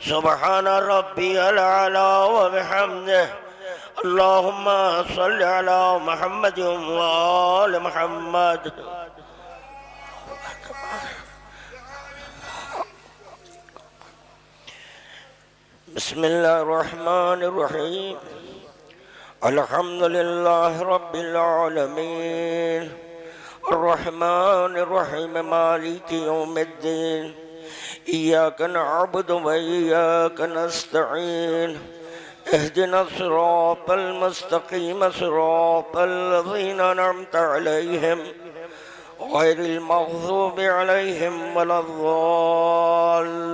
سبحان ربي الأعلى وبحمده اللهم صل على محمد وآل محمد. بسم الله الرحمن الرحيم. الحمد لله رب العالمين الرحمن الرحيم مالك يوم الدين إياك نعبد وإياك نستعين اهدنا الصراط المستقيم صراط الذين أنعمت عليهم غير المغضوب عليهم ولا الضالين.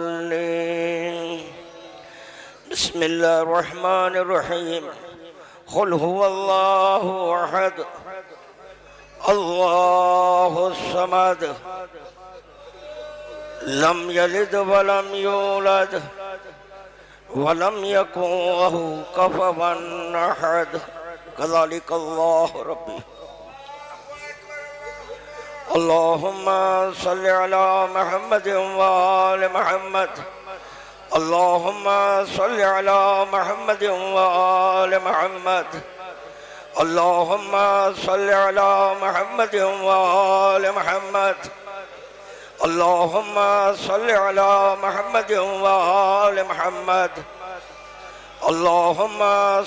بسم الله الرحمن الرحيم. قل هو الله أحد الله الصمد لم يلد ولم يولد ولم يكن له كفوا أحد. كذلك الله ربي. اللهم صل على محمد وآل محمد. اللهم صل على محمد وآل محمد. اللهم صل على محمد وآل محمد. اللهم صل على محمد وآل محمد. اللهم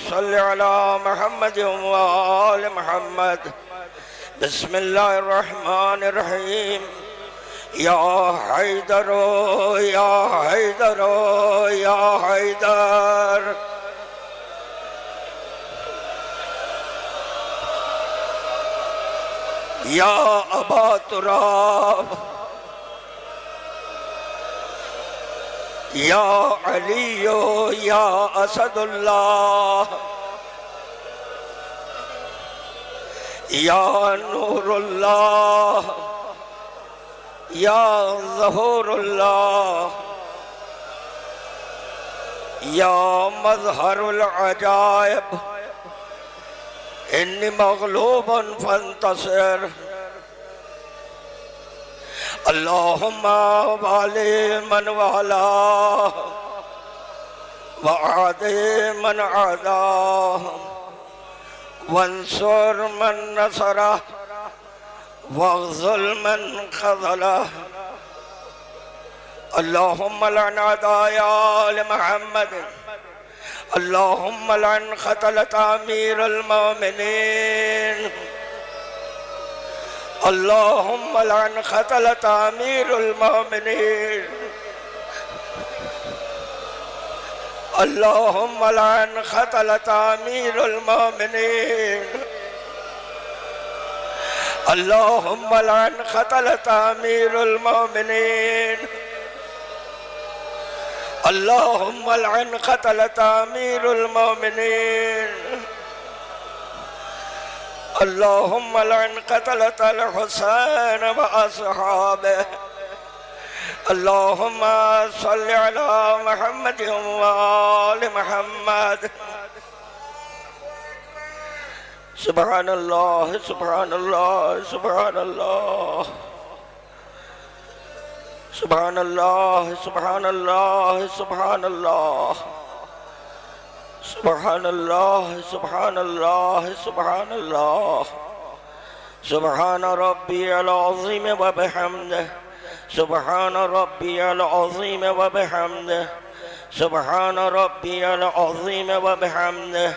صل على محمد وآل محمد. بسم الله الرحمن الرحيم. يا حيدر يا حيدر يا حيدر يا أبا تراب يا علي يا أسد الله يا نور الله يا ظهور الله يا مظهر العجائب إني مغلوب فانتصر. اللهم والي من والاه وعادي من عاداه وانصر من نصره واخذل من خذله. اللهم لعن أعداء لمحمد. اللهم لعن قتلة أمير المؤمنين. اللهم لعن قتلة أمير المؤمنين. اللهم لعن قتلة أمير المؤمنين. اللهم لعن قتلة أمير المؤمنين. اللهم لعن قتلة أمير المؤمنين. اللهم لعن قتلة الحسين وأصحابه. اللهم صل على محمد وآل محمد. سبحان الله سبحان الله سبحان الله سبحان الله سبحان الله سبحان الله سبحان الله سبحان الله سبحان الله. سبحان ربي العظيم وبحمده. سبحان ربي العظيم وبحمده. سبحان ربي العظيم وبحمده.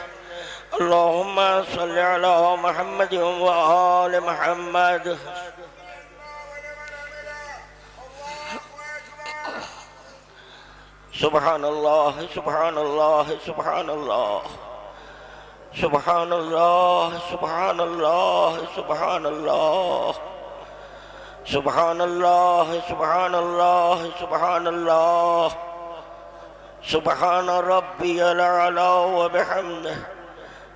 اللهم صل على محمد وآل محمد. سبحان الله سبحان الله سبحان الله سبحان الله سبحان الله سبحان الله سبحان الله سبحان الله سبحان الله. سبحان ربي الأعلى وبحمده.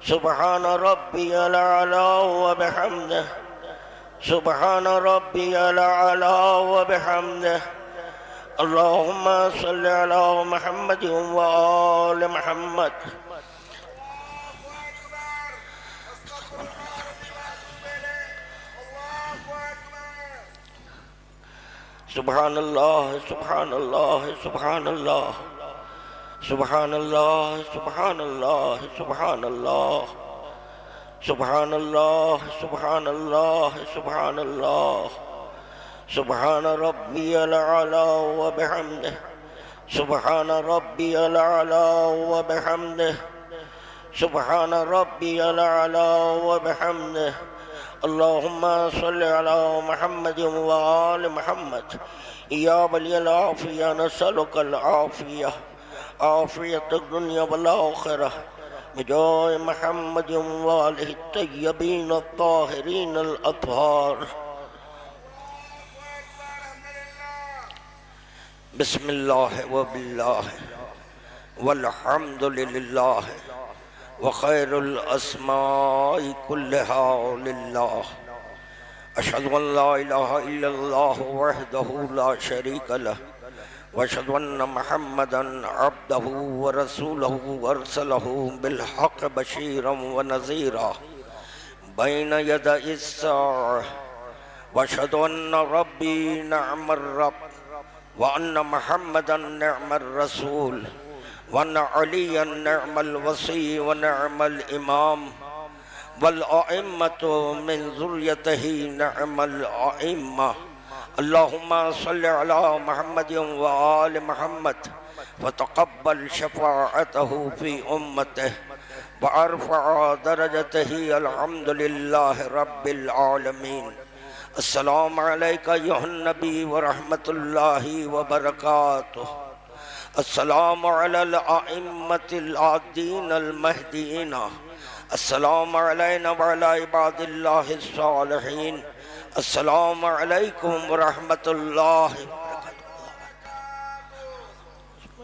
سبحان ربي الأعلى وبحمده. سبحان ربي الأعلى وبحمده. اللهم صل على محمد وآل محمد. سبحان الله سبحان الله سبحان الله Subhanallah, Subhanallah, Subhanallah, Subhanallah, Subhanallah, Subhanallah, Subhana Rabbiyal A'la wa bihamdih, Subhana Rabbiyal A'la wa bihamdih, Subhana Rabbiyal A'la wa bihamdih. Allahumma salli ala Muhammadin wa ali Muhammad. Ya waliyal afiyah, nasaluka al-afiyah, afiyat ad-dunya wal akhirah. بجاه محمد وآله الطيبين الطاهرين الأطهار. بسم الله وبالله والحمد لله وخير الأسماء كلها لله. أشهد أن لا إله إلا الله وحده لا شريك له وأشهد أن محمدا عبده ورسوله وأرسله بالحق بشيرا ونذيرا بين يدي الساعة. وأشهد أن ربي نعم الرب وأن محمدا نعم الرسول وأن عليا نعم الوصي ونعم الإمام والأئمة من ذريته نعم الأئمة. اللهم صل على محمد وآل محمد وتقبل شفاعته في أمته وأرفع درجته. الحمد لله رب العالمين. السلام عليك أيها النبي ورحمة الله وبركاته. السلام على الأئمة العادين المهديين. السلام علينا وعلى عباد الله الصالحين. السلام عليكم ورحمة الله وبركاته.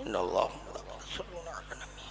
إن الله يصلون على النبي.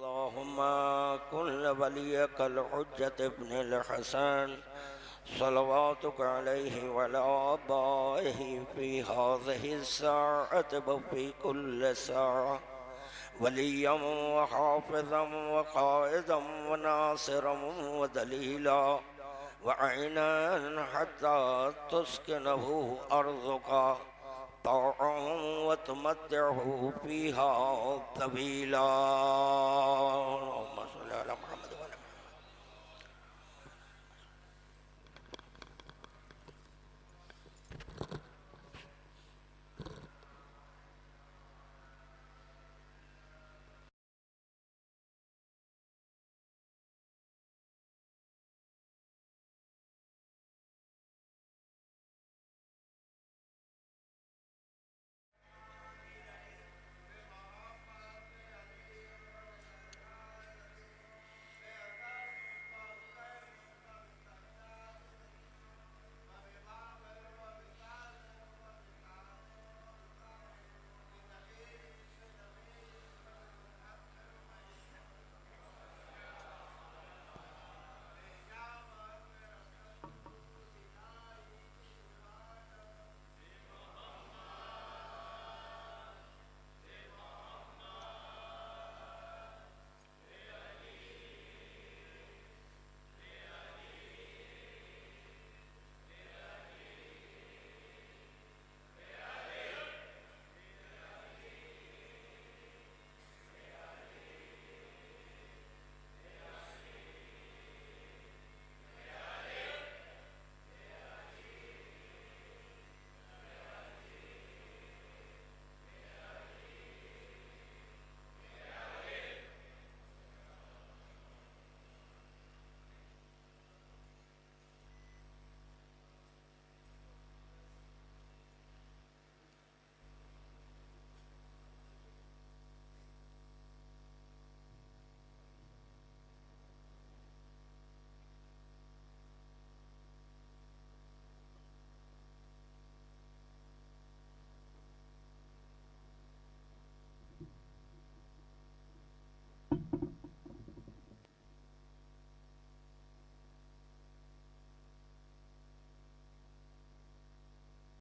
اللهم كن وليك الحجة ابن الحسن صلواتك عليه وعلى آبائه في هذه الساعة وفي كل ساعة وليا وحافظا وقائدا وناصرا ودليلا وعينا حتى تسكنه أرضك طاعا وتمتعه فيها طويلا. اللهم صل على محمد.